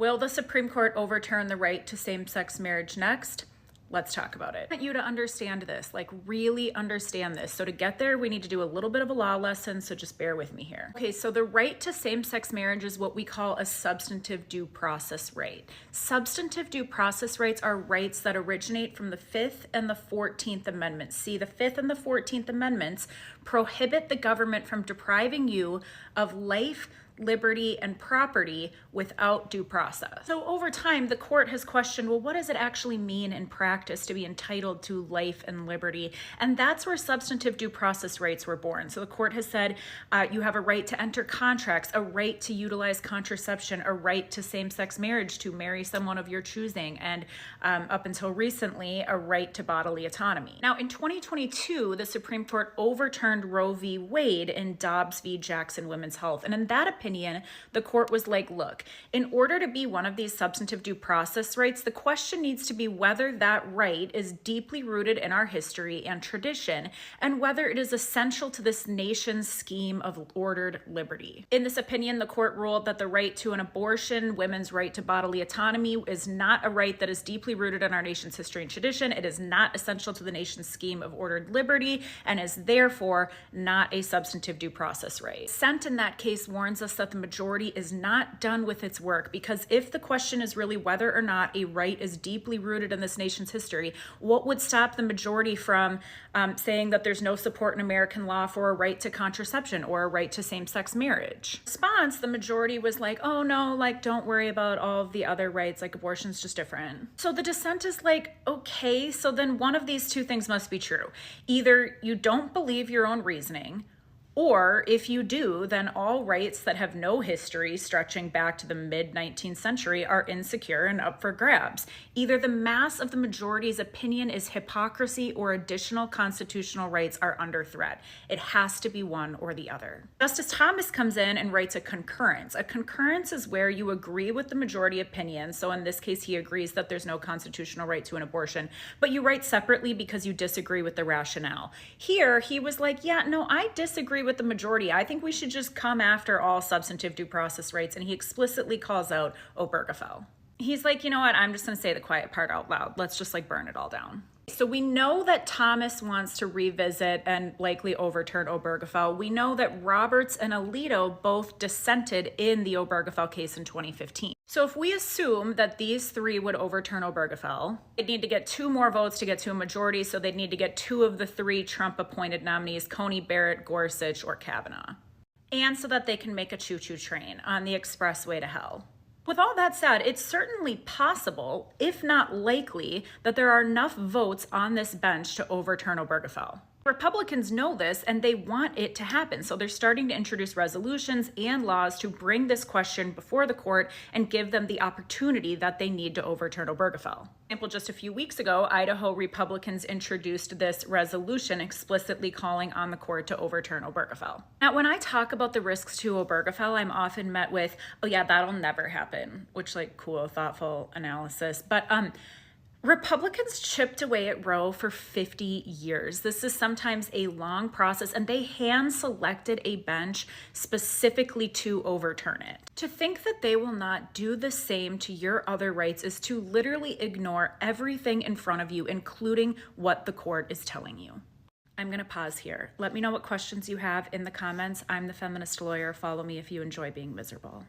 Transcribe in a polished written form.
Will the Supreme Court overturn the right to same-sex marriage next? Let's talk about it. I want you to understand this, like really understand this. So to get there, we need to do a little bit of a law lesson, so just bear with me here. Okay, so the right to same-sex marriage is what we call a substantive due process right. Substantive due process rights are rights that originate from the 5th and the 14th Amendments. See, the 5th and the 14th Amendments prohibit the government from depriving you of life, liberty, and property without due process. So over time, the court has questioned, well, what does it actually mean in practice to be entitled to life and liberty? And that's where substantive due process rights were born. So the court has said you have a right to enter contracts, a right to utilize contraception, a right to same-sex marriage, to marry someone of your choosing, and up until recently, a right to bodily autonomy. Now, in 2022, the Supreme Court overturned Roe v. Wade in Dobbs v. Jackson Women's Health. And in that opinion, the court was like, look, in order to be one of these substantive due process rights, the question needs to be whether that right is deeply rooted in our history and tradition, and whether it is essential to this nation's scheme of ordered liberty. In this opinion, the court ruled that the right to an abortion, women's right to bodily autonomy, is not a right that is deeply rooted in our nation's history and tradition. It is not essential to the nation's scheme of ordered liberty, and is therefore not a substantive due process right. Dissent in that case warns us that the majority is not done with its work, because if the question is really whether or not a right is deeply rooted in this nation's history, what would stop the majority from saying that there's no support in American law for a right to contraception or a right to same-sex marriage? In response, the majority was like, oh no, like don't worry about all of the other rights, like abortion's just different. So the dissent is like, okay, so then one of these two things must be true. Either you don't believe your own reasoning, or if you do, then all rights that have no history stretching back to the mid-19th century are insecure and up for grabs. Either the mass of the majority's opinion is hypocrisy, or additional constitutional rights are under threat. It has to be one or the other. Justice Thomas comes in and writes a concurrence. A concurrence is where you agree with the majority opinion. So in this case, he agrees that there's no constitutional right to an abortion, but you write separately because you disagree with the rationale. Here, he was like, yeah, no, I disagree with the majority. I think we should just come after all substantive due process rights. And he explicitly calls out Obergefell. He's like, you know what? I'm just going to say the quiet part out loud. Let's just like burn it all down. So we know that Thomas wants to revisit and likely overturn Obergefell. We know that Roberts and Alito both dissented in the Obergefell case in 2015. So if we assume that these three would overturn Obergefell, they'd need to get 2 more votes to get to a majority, so they'd need to get 2 of the 3 Trump-appointed nominees, Coney Barrett, Gorsuch, or Kavanaugh, and so that they can make a choo-choo train on the expressway to hell. With all that said, it's certainly possible, if not likely, that there are enough votes on this bench to overturn Obergefell. Republicans know this, and they want it to happen, so they're starting to introduce resolutions and laws to bring this question before the court and give them the opportunity that they need to overturn Obergefell. For example, just a few weeks ago, Idaho Republicans introduced this resolution explicitly calling on the court to overturn Obergefell. Now, when I talk about the risks to Obergefell, I'm often met with, oh yeah, that'll never happen, which like cool, thoughtful analysis. But Republicans chipped away at Roe for 50 years. This is sometimes a long process, and they hand-selected a bench specifically to overturn it. To think that they will not do the same to your other rights is to literally ignore everything in front of you, including what the court is telling you. I'm going to pause here. Let me know what questions you have in the comments. I'm the Feminist Lawyer. Follow me if you enjoy being miserable.